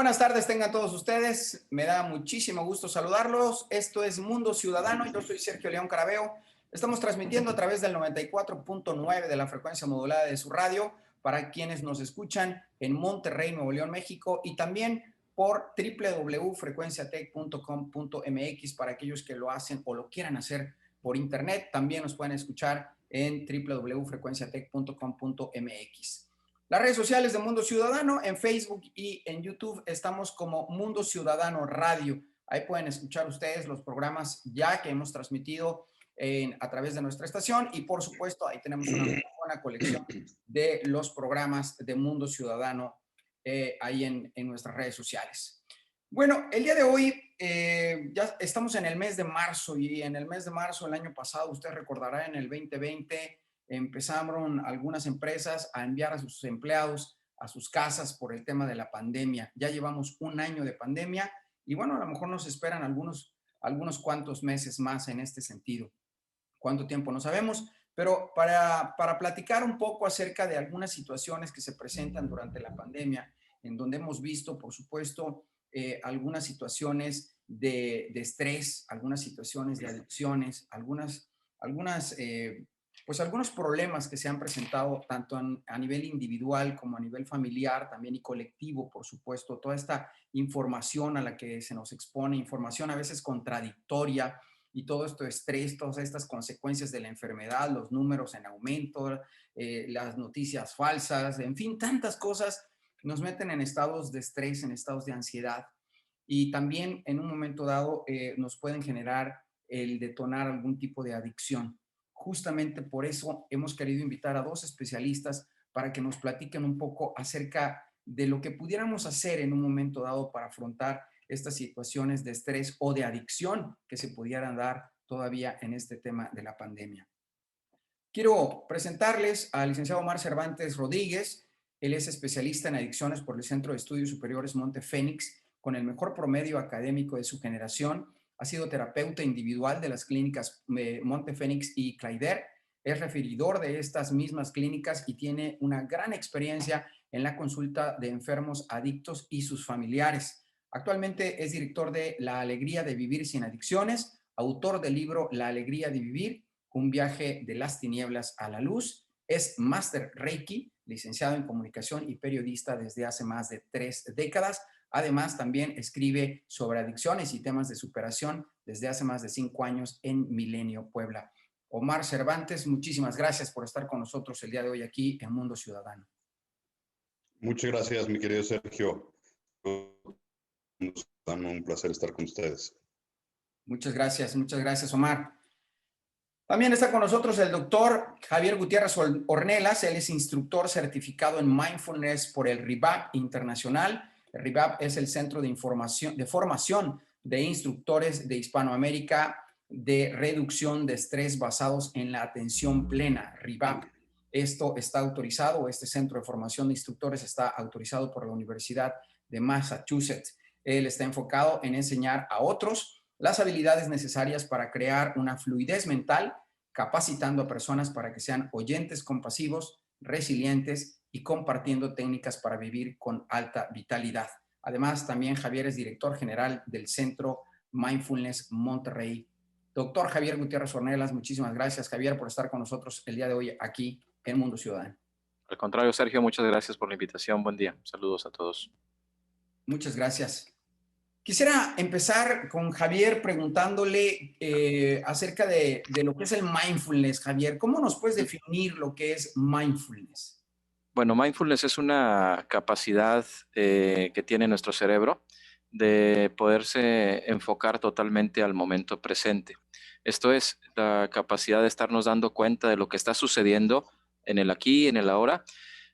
buenas tardes tengan todos ustedes. Me da muchísimo gusto saludarlos. Esto es Mundo Ciudadano. Yo soy Sergio León Carabeo. Estamos transmitiendo a través del 94.9 de la frecuencia modulada de su radio para quienes nos escuchan en Monterrey, Nuevo León, México, y también por www.frecuenciatech.com.mx para aquellos que lo hacen o lo quieran hacer por internet. También nos pueden escuchar en www.frecuenciatech.com.mx. Las redes sociales de Mundo Ciudadano, en Facebook y en YouTube estamos como Mundo Ciudadano Radio. Ahí pueden escuchar ustedes los programas ya que hemos transmitido a través de nuestra estación y por supuesto ahí tenemos una buena colección de los programas de Mundo Ciudadano ahí en nuestras redes sociales. Bueno, el día de hoy ya estamos en el mes de marzo y en el mes de marzo del año pasado, usted recordará en el 2020, empezaron algunas empresas a enviar a sus empleados a sus casas por el tema de la pandemia. Ya llevamos un año de pandemia y bueno, a lo mejor nos esperan algunos cuantos meses más en este sentido. ¿Cuánto tiempo? No sabemos, pero para platicar un poco acerca de algunas situaciones que se presentan durante la pandemia, en donde hemos visto, por supuesto, algunas situaciones de estrés, algunas situaciones de adicciones, algunos problemas que se han presentado tanto a nivel individual como a nivel familiar, también y colectivo, por supuesto, toda esta información a la que se nos expone, información a veces contradictoria, y todo esto estrés, todas estas consecuencias de la enfermedad, los números en aumento, las noticias falsas, en fin, tantas cosas nos meten en estados de estrés, en estados de ansiedad, y también en un momento dado nos pueden generar el detonar algún tipo de adicción. Justamente por eso hemos querido invitar a dos especialistas para que nos platiquen un poco acerca de lo que pudiéramos hacer en un momento dado para afrontar estas situaciones de estrés o de adicción que se pudieran dar todavía en este tema de la pandemia. Quiero presentarles al licenciado Omar Cervantes Rodríguez. Él es especialista en adicciones por el Centro de Estudios Superiores Monte Fénix, con el mejor promedio académico de su generación. Ha sido terapeuta individual de las clínicas Monte Fénix y Clayder. Es referidor de estas mismas clínicas y tiene una gran experiencia en la consulta de enfermos adictos y sus familiares. Actualmente es director de La Alegría de Vivir Sin Adicciones, autor del libro La Alegría de Vivir, un viaje de las tinieblas a la luz. Es máster Reiki, licenciado en comunicación y periodista desde hace más de 3 décadas. Además, también escribe sobre adicciones y temas de superación desde hace más de 5 años en Milenio, Puebla. Omar Cervantes, muchísimas gracias por estar con nosotros el día de hoy aquí en Mundo Ciudadano. Muchas gracias, mi querido Sergio. Un placer estar con ustedes. Muchas gracias, Omar. También está con nosotros el doctor Javier Gutiérrez Ornelas. Él es instructor certificado en Mindfulness por el RIVAP Internacional. El RIVAP es el Centro de Formación de Instructores de Hispanoamérica de Reducción de Estrés basados en la atención plena, RIVAP. Esto está autorizado, este Centro de Formación de Instructores está autorizado por la Universidad de Massachusetts. Él está enfocado en enseñar a otros las habilidades necesarias para crear una fluidez mental, capacitando a personas para que sean oyentes compasivos, resilientes y compartiendo técnicas para vivir con alta vitalidad. Además, también Javier es director general del Centro Mindfulness Monterrey. Doctor Javier Gutiérrez Ornelas, muchísimas gracias, Javier, por estar con nosotros el día de hoy aquí en Mundo Ciudadano. Al contrario, Sergio, muchas gracias por la invitación. Buen día. Saludos a todos. Muchas gracias. Quisiera empezar con Javier preguntándole acerca de lo que es el mindfulness. Javier, ¿cómo nos puedes definir lo que es mindfulness? Bueno, mindfulness es una capacidad que tiene nuestro cerebro de poderse enfocar totalmente al momento presente. Esto es la capacidad de estarnos dando cuenta de lo que está sucediendo en el aquí, en el ahora,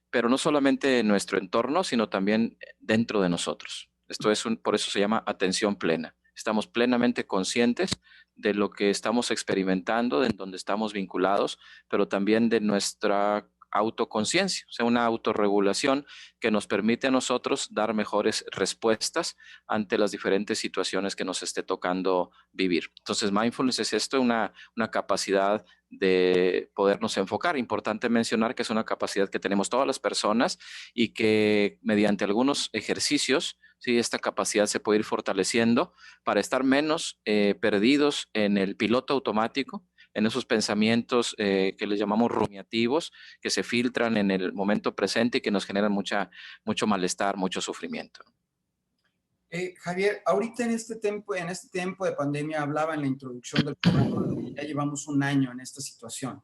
pero no solamente en nuestro entorno, sino también dentro de nosotros. Esto es por eso se llama atención plena. Estamos plenamente conscientes de lo que estamos experimentando, de donde estamos vinculados, pero también de nuestra autoconciencia, o sea, una autorregulación que nos permite a nosotros dar mejores respuestas ante las diferentes situaciones que nos esté tocando vivir. Entonces, mindfulness es esto, una capacidad de podernos enfocar. Importante mencionar que es una capacidad que tenemos todas las personas y que mediante algunos ejercicios, sí, esta capacidad se puede ir fortaleciendo para estar menos perdidos en el piloto automático, en esos pensamientos que les llamamos rumiativos, que se filtran en el momento presente y que nos generan mucho malestar, mucho sufrimiento. Javier, ahorita en este tiempo de pandemia, hablaba en la introducción del programa, que ya llevamos un año en esta situación.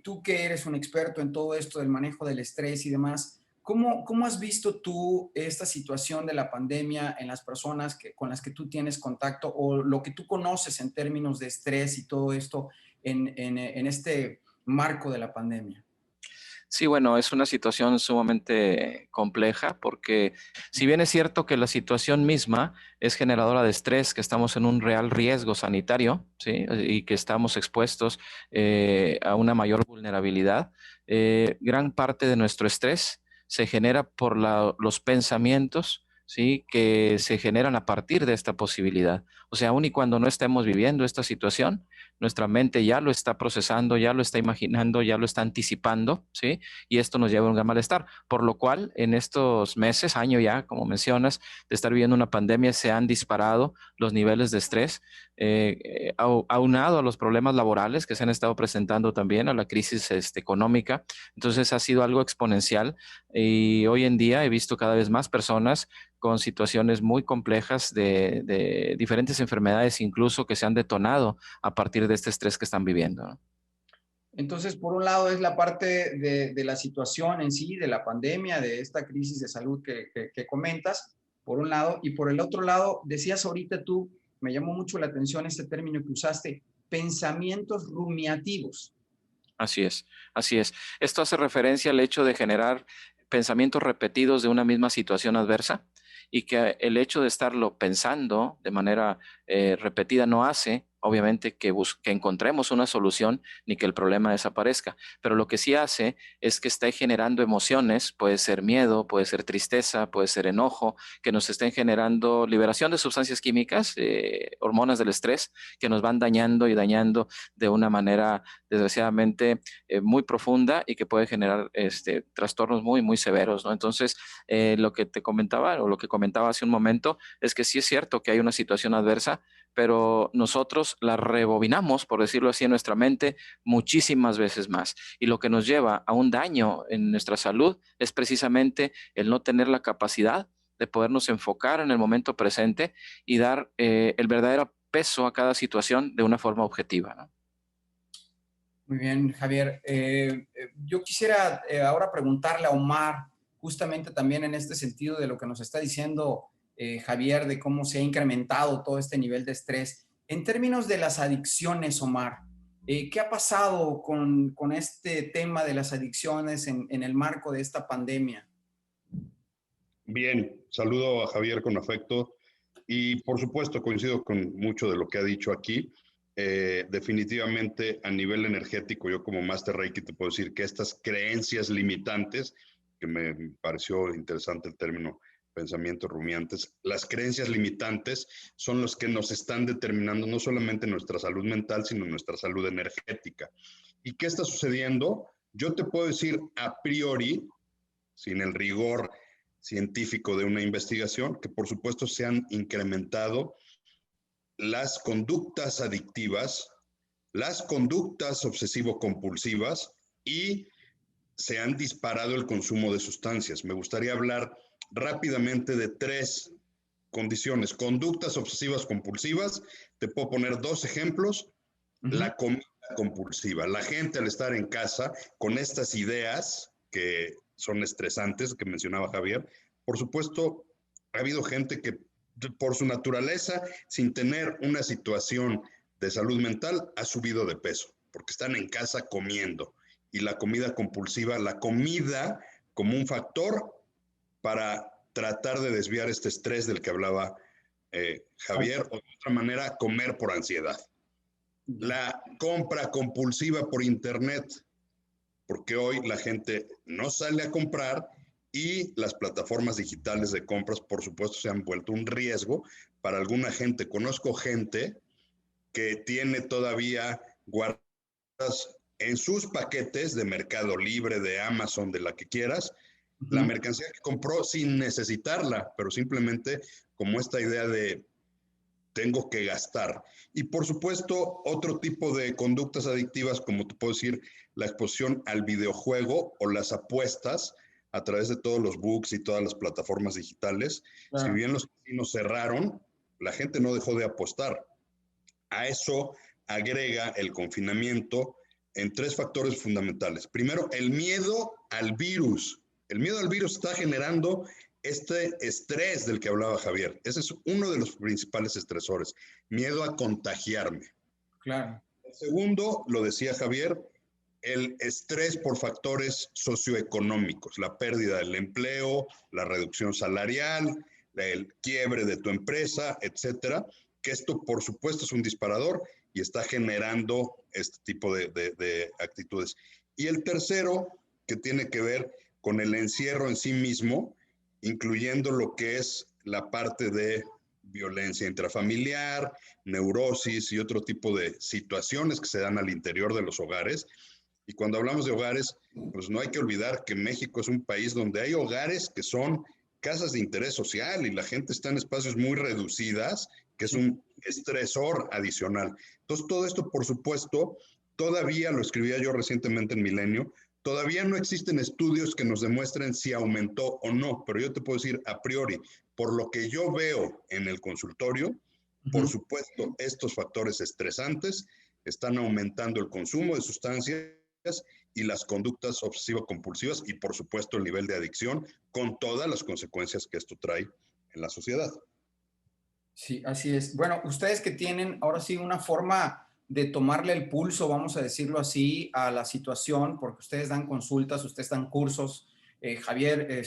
Tú que eres un experto en todo esto del manejo del estrés y demás, ¿cómo has visto tú esta situación de la pandemia en las personas con las que tú tienes contacto, o lo que tú conoces en términos de estrés y todo esto en este marco de la pandemia? Sí, bueno, es una situación sumamente compleja porque si bien es cierto que la situación misma es generadora de estrés, que estamos en un real riesgo sanitario, ¿sí? Y que estamos expuestos a una mayor vulnerabilidad, gran parte de nuestro estrés se genera por los pensamientos, ¿sí? Que se generan a partir de esta posibilidad. O sea, aun y cuando no estemos viviendo esta situación, nuestra mente ya lo está procesando, ya lo está imaginando, ya lo está anticipando, ¿sí? Y esto nos lleva a un gran malestar. Por lo cual, en estos meses, año ya, como mencionas, de estar viviendo una pandemia, se han disparado los niveles de estrés, aunado a los problemas laborales que se han estado presentando también, a la crisis económica. Entonces, ha sido algo exponencial y hoy en día he visto cada vez más personas con situaciones muy complejas de diferentes enfermedades, incluso que se han detonado a partir de este estrés que están viviendo, ¿no? Entonces, por un lado es la parte de la situación en sí, de la pandemia, de esta crisis de salud que comentas, por un lado, y por el otro lado, decías ahorita tú, me llamó mucho la atención este término que usaste, pensamientos rumiativos. Así es, así es. Esto hace referencia al hecho de generar pensamientos repetidos de una misma situación adversa y que el hecho de estarlo pensando de manera repetida no hace, obviamente, que encontremos una solución ni que el problema desaparezca. Pero lo que sí hace es que esté generando emociones, puede ser miedo, puede ser tristeza, puede ser enojo, que nos estén generando liberación de sustancias químicas, hormonas del estrés, que nos van dañando y dañando de una manera desgraciadamente muy profunda y que puede generar trastornos muy, muy severos, ¿no? Entonces, lo que te comentaba o lo que comentaba hace un momento es que sí es cierto que hay una situación adversa, pero nosotros la rebobinamos, por decirlo así, en nuestra mente muchísimas veces más. Y lo que nos lleva a un daño en nuestra salud es precisamente el no tener la capacidad de podernos enfocar en el momento presente y dar el verdadero peso a cada situación de una forma objetiva, ¿no? Muy bien, Javier. Yo quisiera ahora preguntarle a Omar, justamente también en este sentido de lo que nos está diciendo Javier, de cómo se ha incrementado todo este nivel de estrés. En términos de las adicciones, Omar, ¿qué ha pasado con este tema de las adicciones en el marco de esta pandemia? Bien, saludo a Javier con afecto y por supuesto coincido con mucho de lo que ha dicho aquí. Definitivamente a nivel energético, yo como Master Reiki te puedo decir que estas creencias limitantes, que me pareció interesante el término pensamientos rumiantes, las creencias limitantes son los que nos están determinando no solamente nuestra salud mental, sino nuestra salud energética. ¿Y qué está sucediendo? Yo te puedo decir a priori, sin el rigor científico de una investigación, que por supuesto se han incrementado las conductas adictivas, las conductas obsesivo-compulsivas y se han disparado el consumo de sustancias. Me gustaría hablar rápidamente de tres condiciones. Conductas obsesivas compulsivas, te puedo poner dos ejemplos. La comida compulsiva. La gente al estar en casa con estas ideas que son estresantes, que mencionaba Javier, por supuesto, ha habido gente que por su naturaleza, sin tener una situación de salud mental, ha subido de peso, porque están en casa comiendo. Y la comida compulsiva, la comida como un factor para tratar de desviar este estrés del que hablaba Javier, o de otra manera, comer por ansiedad. La compra compulsiva por internet, porque hoy la gente no sale a comprar y las plataformas digitales de compras, por supuesto, se han vuelto un riesgo para alguna gente. Conozco gente que tiene todavía guardadas en sus paquetes de Mercado Libre, de Amazon, de la que quieras, la mercancía que compró sin necesitarla, pero simplemente como esta idea de tengo que gastar. Y por supuesto, otro tipo de conductas adictivas, como te puedo decir, la exposición al videojuego o las apuestas a través de todos los books y todas las plataformas digitales. Claro. Si bien los casinos cerraron, la gente no dejó de apostar. A eso agrega el confinamiento en 3 factores fundamentales. Primero, el miedo al virus. El miedo al virus está generando este estrés del que hablaba Javier. Ese es uno de los principales estresores, miedo a contagiarme. Claro. El segundo, lo decía Javier, el estrés por factores socioeconómicos, la pérdida del empleo, la reducción salarial, el quiebre de tu empresa, etcétera, que esto por supuesto es un disparador y está generando este tipo de actitudes. Y el tercero, que tiene que ver con el encierro en sí mismo, incluyendo lo que es la parte de violencia intrafamiliar, neurosis y otro tipo de situaciones que se dan al interior de los hogares. Y cuando hablamos de hogares, pues no hay que olvidar que México es un país donde hay hogares que son casas de interés social y la gente está en espacios muy reducidas, que es un estresor adicional. Entonces, todo esto, por supuesto, todavía, lo escribía yo recientemente en Milenio, todavía no existen estudios que nos demuestren si aumentó o no, pero yo te puedo decir a priori, por lo que yo veo en el consultorio, por supuesto, estos factores estresantes están aumentando el consumo de sustancias y las conductas obsesivo-compulsivas y, por supuesto, el nivel de adicción con todas las consecuencias que esto trae en la sociedad. Sí, así es. Bueno, ustedes que tienen ahora sí una forma de tomarle el pulso, vamos a decirlo así, a la situación, porque ustedes dan consultas, ustedes dan cursos. Javier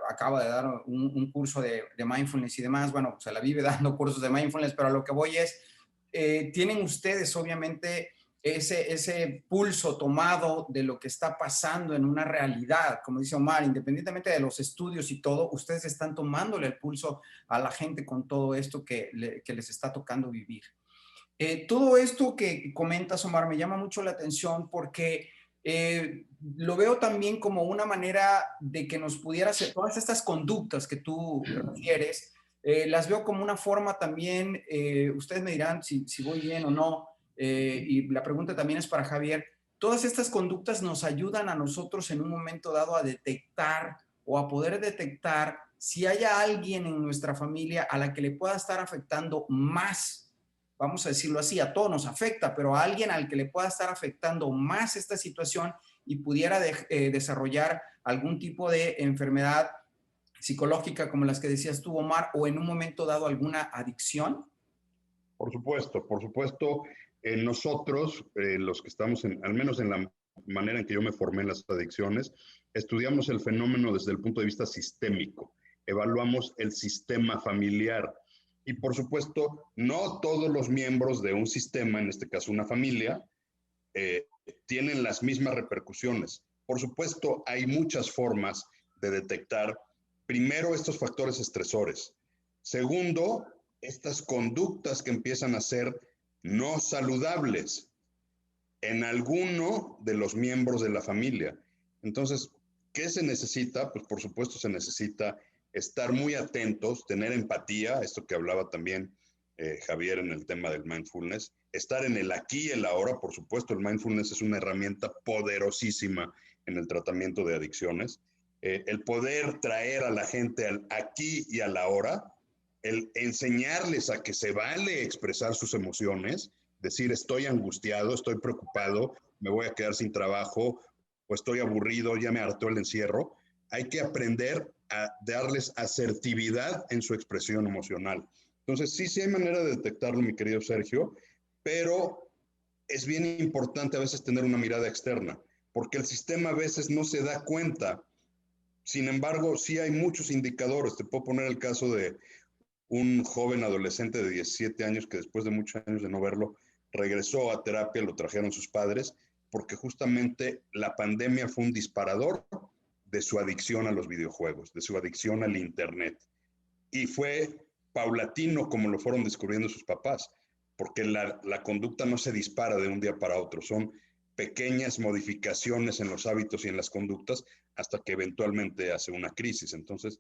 acaba de dar un curso de mindfulness y demás. Bueno, se la vive dando cursos de mindfulness, pero a lo que voy es, tienen ustedes obviamente ese pulso tomado de lo que está pasando en una realidad, como dice Omar, independientemente de los estudios y todo, ustedes están tomándole el pulso a la gente con todo esto que les está tocando vivir. Todo esto que comentas, Omar, me llama mucho la atención porque lo veo también como una manera de que nos pudiera hacer todas estas conductas que tú refieres, las veo como una forma también, ustedes me dirán si voy bien o no, y la pregunta también es para Javier, todas estas conductas nos ayudan a nosotros en un momento dado a detectar o a poder detectar si hay alguien en nuestra familia a la que le pueda estar afectando más, vamos a decirlo así, a todos nos afecta, pero a alguien al que le pueda estar afectando más esta situación y pudiera desarrollar algún tipo de enfermedad psicológica como las que decías tú, Omar, o en un momento dado alguna adicción. Por supuesto, nosotros, los que estamos al menos en la manera en que yo me formé en las adicciones, estudiamos el fenómeno desde el punto de vista sistémico, evaluamos el sistema familiar y por supuesto, no todos los miembros de un sistema, en este caso una familia, tienen las mismas repercusiones. Por supuesto, hay muchas formas de detectar, primero, estos factores estresores. Segundo, estas conductas que empiezan a ser no saludables en alguno de los miembros de la familia. Entonces, ¿qué se necesita? Pues por supuesto se necesita estar muy atentos, tener empatía, esto que hablaba también Javier en el tema del mindfulness, estar en el aquí y el ahora, por supuesto, el mindfulness es una herramienta poderosísima en el tratamiento de adicciones. El poder traer a la gente al aquí y al ahora, el enseñarles a que se vale expresar sus emociones, decir estoy angustiado, estoy preocupado, me voy a quedar sin trabajo o estoy aburrido, ya me hartó el encierro. Hay que aprender a darles asertividad en su expresión emocional. Entonces, sí hay manera de detectarlo, mi querido Sergio, pero es bien importante a veces tener una mirada externa, porque el sistema a veces no se da cuenta. Sin embargo, sí hay muchos indicadores. Te puedo poner el caso de un joven adolescente de 17 años que después de muchos años de no verlo, regresó a terapia, lo trajeron sus padres porque justamente la pandemia fue un disparador de su adicción a los videojuegos, de su adicción al Internet. Y fue paulatino como lo fueron descubriendo sus papás, porque la conducta no se dispara de un día para otro, son pequeñas modificaciones en los hábitos y en las conductas hasta que eventualmente hace una crisis. Entonces,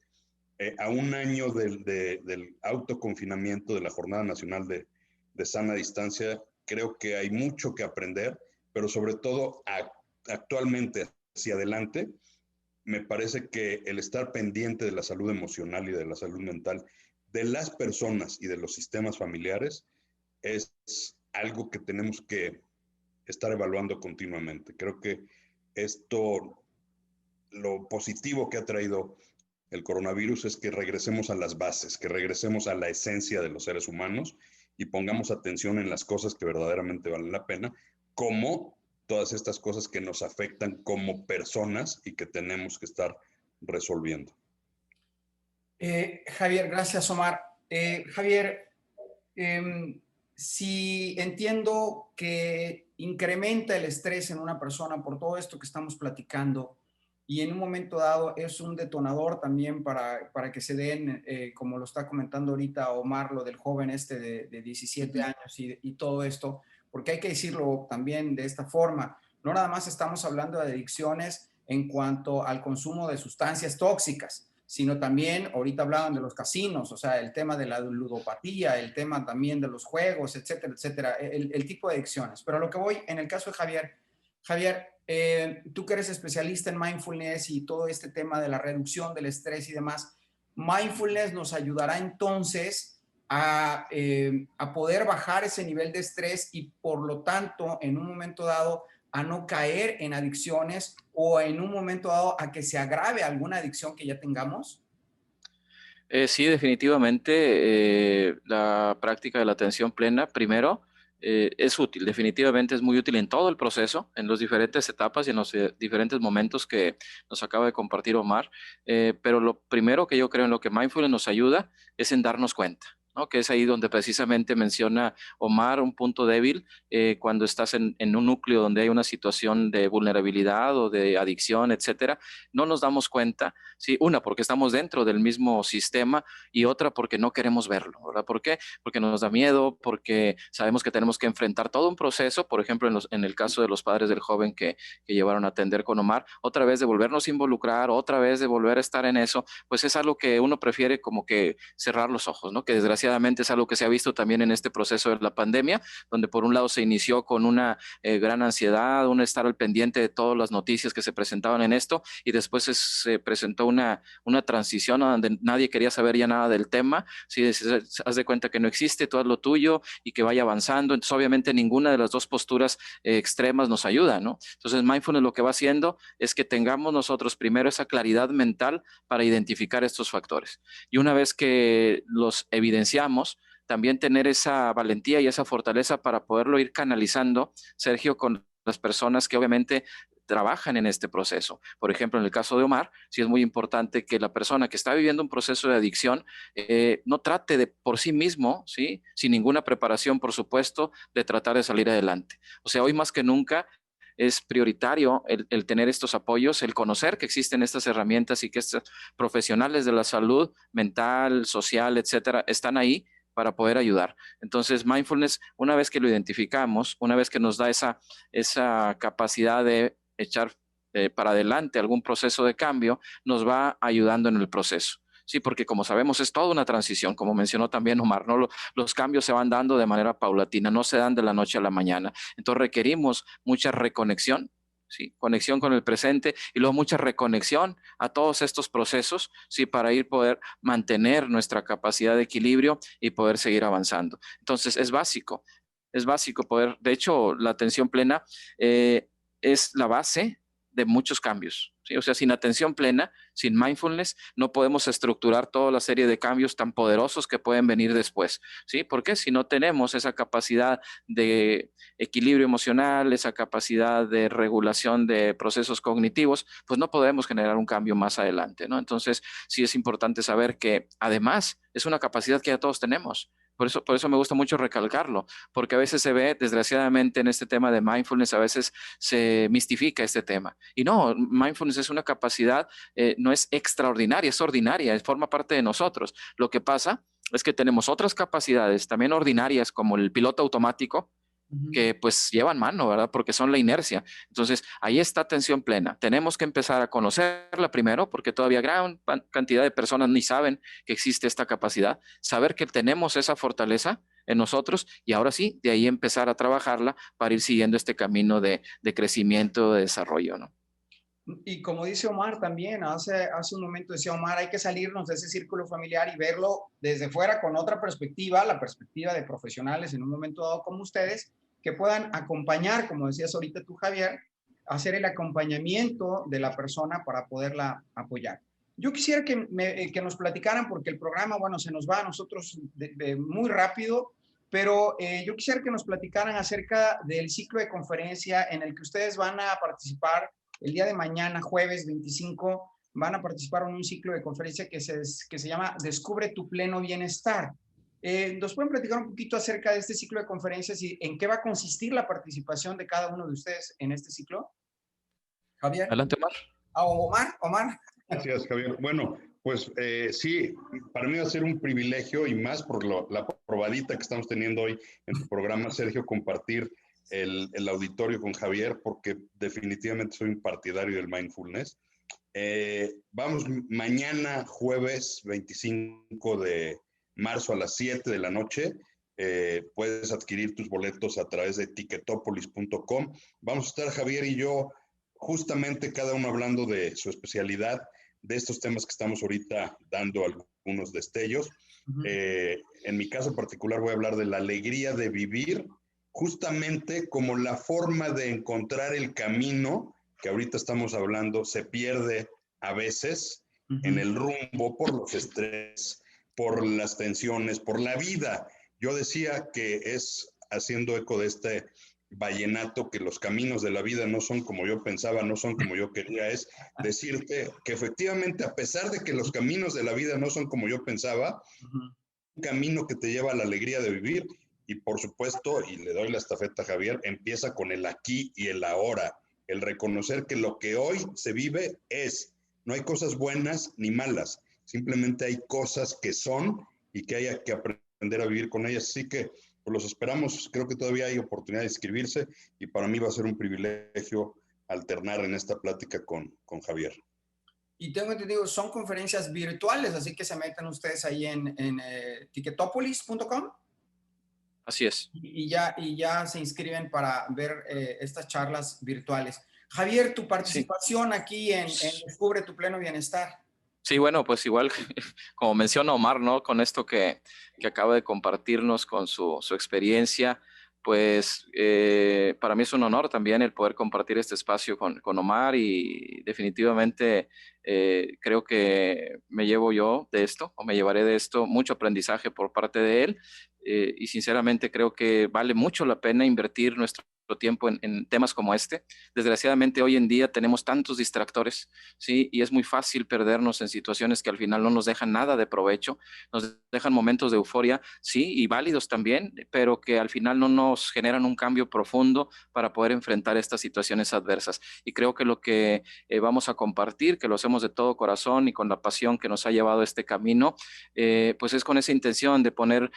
a un año del autoconfinamiento de la Jornada Nacional de Sana Distancia, creo que hay mucho que aprender, pero sobre todo actualmente hacia adelante, me parece que el estar pendiente de la salud emocional y de la salud mental de las personas y de los sistemas familiares es algo que tenemos que estar evaluando continuamente. Creo que esto, lo positivo que ha traído el coronavirus es que regresemos a las bases, que regresemos a la esencia de los seres humanos y pongamos atención en las cosas que verdaderamente valen la pena, como todas estas cosas que nos afectan como personas y que tenemos que estar resolviendo. Javier, gracias, Omar. Javier, si entiendo que incrementa el estrés en una persona por todo esto que estamos platicando y en un momento dado es un detonador también para que se den, como lo está comentando ahorita Omar, lo del joven este de 17 años y todo esto, porque hay que decirlo también de esta forma, no nada más estamos hablando de adicciones en cuanto al consumo de sustancias tóxicas, sino también, ahorita hablaban de los casinos, o sea, el tema de la ludopatía, el tema también de los juegos, etcétera, etcétera, el tipo de adicciones. Pero a lo que voy, en el caso de Javier, tú que eres especialista en mindfulness y todo este tema de la reducción del estrés y demás, mindfulness nos ayudará entonces a poder bajar ese nivel de estrés y por lo tanto, en un momento dado, a no caer en adicciones o en un momento dado a que se agrave alguna adicción que ya tengamos? Sí, definitivamente la práctica de la atención plena, primero, es útil, definitivamente es muy útil en todo el proceso, en las diferentes etapas y en los diferentes momentos que nos acaba de compartir Omar, pero lo primero que yo creo en lo que Mindfulness nos ayuda es en darnos cuenta. ¿No? Que es ahí donde precisamente menciona Omar un punto débil cuando estás en un núcleo donde hay una situación de vulnerabilidad o de adicción, etcétera, no nos damos cuenta. Sí, una, porque estamos dentro del mismo sistema y otra, porque no queremos verlo, ¿verdad? ¿Por qué? Porque nos da miedo, porque sabemos que tenemos que enfrentar todo un proceso, por ejemplo, en el caso de los padres del joven que llevaron a atender con Omar, otra vez de volvernos a involucrar, otra vez de volver a estar en eso, pues es algo que uno prefiere como que cerrar los ojos, ¿no? Que desgraciadamente es algo que se ha visto también en este proceso de la pandemia, donde por un lado se inició con una gran ansiedad, un estar al pendiente de todas las noticias que se presentaban en esto, y después se presentó una transición donde nadie quería saber ya nada del tema, si haz de cuenta que no existe, todo es lo tuyo y que vaya avanzando. Entonces obviamente ninguna de las dos posturas extremas nos ayuda, ¿no? Entonces mindfulness lo que va haciendo es que tengamos nosotros primero esa claridad mental para identificar estos factores, y una vez que los evidenciamos, también tener esa valentía y esa fortaleza para poderlo ir canalizando, Sergio, con las personas que obviamente trabajan en este proceso. Por ejemplo, en el caso de Omar, sí es muy importante que la persona que está viviendo un proceso de adicción no trate de por sí mismo, ¿sí? Sin ninguna preparación, por supuesto, de tratar de salir adelante. O sea, hoy más que nunca es prioritario el tener estos apoyos, el conocer que existen estas herramientas y que estos profesionales de la salud mental, social, etcétera, están ahí para poder ayudar. Entonces, mindfulness, una vez que lo identificamos, una vez que nos da esa capacidad de echar para adelante algún proceso de cambio, nos va ayudando en el proceso. Sí, porque como sabemos es toda una transición, como mencionó también Omar, ¿no? Los cambios se van dando de manera paulatina, no se dan de la noche a la mañana. Entonces requerimos mucha reconexión, ¿sí? Conexión con el presente y luego mucha reconexión a todos estos procesos, ¿sí? Para poder mantener nuestra capacidad de equilibrio y poder seguir avanzando. Entonces es básico poder, de hecho, la atención plena es la base de muchos cambios, ¿sí? O sea, sin atención plena, sin mindfulness, no podemos estructurar toda la serie de cambios tan poderosos que pueden venir después, ¿sí? Porque si no tenemos esa capacidad de equilibrio emocional, esa capacidad de regulación de procesos cognitivos, pues no podemos generar un cambio más adelante, ¿no? Entonces, sí es importante saber que además es una capacidad que ya todos tenemos. Por eso me gusta mucho recalcarlo, porque a veces se ve, desgraciadamente, en este tema de mindfulness, a veces se mistifica este tema. Y no, mindfulness es una capacidad, no es extraordinaria, es ordinaria, forma parte de nosotros. Lo que pasa es que tenemos otras capacidades también ordinarias, como el piloto automático, que pues llevan mano, ¿verdad? Porque son la inercia. Entonces, ahí está atención plena. Tenemos que empezar a conocerla primero, porque todavía gran cantidad de personas ni saben que existe esta capacidad, saber que tenemos esa fortaleza en nosotros y ahora sí, de ahí empezar a trabajarla para ir siguiendo este camino de crecimiento, de desarrollo, ¿no? Y como dice Omar también, hace un momento decía Omar, hay que salirnos de ese círculo familiar y verlo desde fuera con otra perspectiva, la perspectiva de profesionales en un momento dado como ustedes, que puedan acompañar, como decías ahorita tú, Javier, hacer el acompañamiento de la persona para poderla apoyar. Yo quisiera que nos platicaran, porque el programa, bueno, se nos va a nosotros muy rápido, pero yo quisiera que nos platicaran acerca del ciclo de conferencia en el que ustedes van a participar el día de mañana, jueves 25, van a participar en un ciclo de conferencia que se llama Descubre tu pleno bienestar. ¿Nos pueden platicar un poquito acerca de este ciclo de conferencias y en qué va a consistir la participación de cada uno de ustedes en este ciclo? Javier. Adelante, Omar. Omar. Gracias, Javier. Bueno, pues sí, para mí va a ser un privilegio y más por la probadita que estamos teniendo hoy en tu programa, Sergio, compartir el auditorio con Javier, porque definitivamente soy un partidario del mindfulness. Vamos mañana, jueves 25 de marzo a las 7 de la noche. Puedes adquirir tus boletos a través de ticketopolis.com. Vamos a estar Javier y yo justamente cada uno hablando de su especialidad, de estos temas que estamos ahorita dando algunos destellos. En mi caso particular voy a hablar de la alegría de vivir, justamente como la forma de encontrar el camino, que ahorita estamos hablando, se pierde a veces en el rumbo por los estrés, por las tensiones, por la vida. Yo decía que es, haciendo eco de este vallenato, que los caminos de la vida no son como yo pensaba, no son como yo quería, es decirte que efectivamente, a pesar de que los caminos de la vida no son como yo pensaba, un camino que te lleva a la alegría de vivir. Y por supuesto, y le doy la estafeta a Javier, empieza con el aquí y el ahora, el reconocer que lo que hoy se vive es, no hay cosas buenas ni malas, simplemente hay cosas que son y que hay que aprender a vivir con ellas. Así que pues los esperamos, creo que todavía hay oportunidad de inscribirse y para mí va a ser un privilegio alternar en esta plática con Javier. Y tengo entendido, son conferencias virtuales, así que se meten ustedes ahí en ticketopolis.com. Así es. Y ya se inscriben para ver estas charlas virtuales. Javier, tu participación aquí en Descubre tu pleno bienestar. Sí, bueno, pues igual, como menciona Omar, ¿no? Con esto que acaba de compartirnos con su experiencia, pues para mí es un honor también el poder compartir este espacio con Omar y definitivamente creo que me llevo yo de esto, o me llevaré de esto mucho aprendizaje por parte de él y sinceramente creo que vale mucho la pena invertir nuestro tiempo en temas como este. Desgraciadamente hoy en día tenemos tantos distractores, ¿sí? Y es muy fácil perdernos en situaciones que al final no nos dejan nada de provecho, nos dejan momentos de euforia, sí, y válidos también, pero que al final no nos generan un cambio profundo para poder enfrentar estas situaciones adversas. Y creo que lo que vamos a compartir, que lo hacemos de todo corazón y con la pasión que nos ha llevado a este camino, pues es con esa intención de poner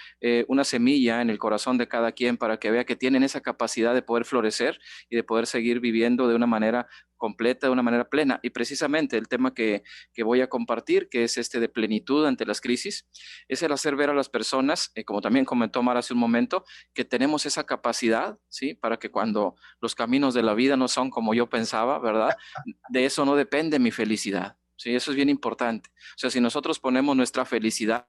una semilla en el corazón de cada quien para que vea que tienen esa capacidad de poder florecer y de poder seguir viviendo de una manera completa, de una manera plena. Y precisamente el tema que voy a compartir, que es este de plenitud ante las crisis, es el hacer ver a las personas, como también comentó Mar hace un momento, que tenemos esa capacidad, ¿sí? Para que cuando los caminos de la vida no son como yo pensaba, ¿verdad? De eso no depende mi felicidad. Sí, eso es bien importante. O sea, si nosotros ponemos nuestra felicidad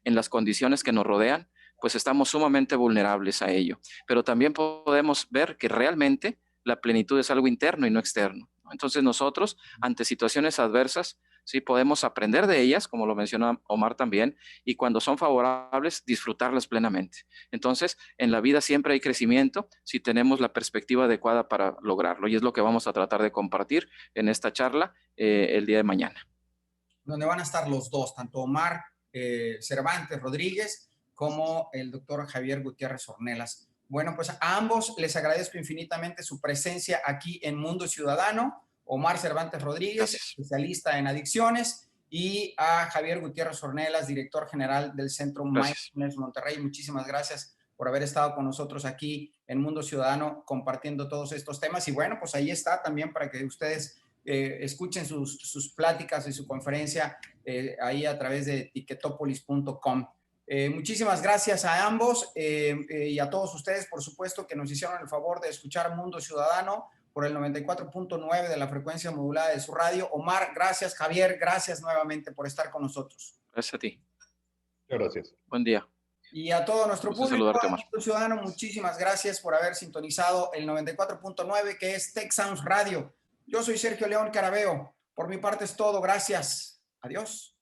en las condiciones que nos rodean, pues estamos sumamente vulnerables a ello. Pero también podemos ver que realmente la plenitud es algo interno y no externo. Entonces nosotros, ante situaciones adversas, sí podemos aprender de ellas, como lo mencionó Omar también, y cuando son favorables, disfrutarlas plenamente. Entonces, en la vida siempre hay crecimiento si tenemos la perspectiva adecuada para lograrlo, y es lo que vamos a tratar de compartir en esta charla el día de mañana. Donde van a estar los dos, tanto Omar Cervantes Rodríguez como el doctor Javier Gutiérrez Ornelas. Bueno, pues a ambos les agradezco infinitamente su presencia aquí en Mundo Ciudadano. Omar Cervantes Rodríguez, especialista en adicciones, y a Javier Gutiérrez Ornelas, director general del Centro Mindfulness Monterrey. Muchísimas gracias por haber estado con nosotros aquí en Mundo Ciudadano compartiendo todos estos temas. Y bueno, pues ahí está también para que ustedes escuchen sus pláticas y su conferencia ahí a través de ticketopolis.com. Muchísimas gracias a ambos y a todos ustedes, por supuesto, que nos hicieron el favor de escuchar Mundo Ciudadano por el 94.9 de la frecuencia modulada de su radio. Omar, gracias. Javier, gracias nuevamente por estar con nosotros. Gracias a ti. Gracias. Buen día. Y a todo nuestro público, Omar. Ciudadano, muchísimas gracias por haber sintonizado el 94.9, que es Tech Sounds Radio. Yo soy Sergio León Carabeo. Por mi parte es todo. Gracias. Adiós.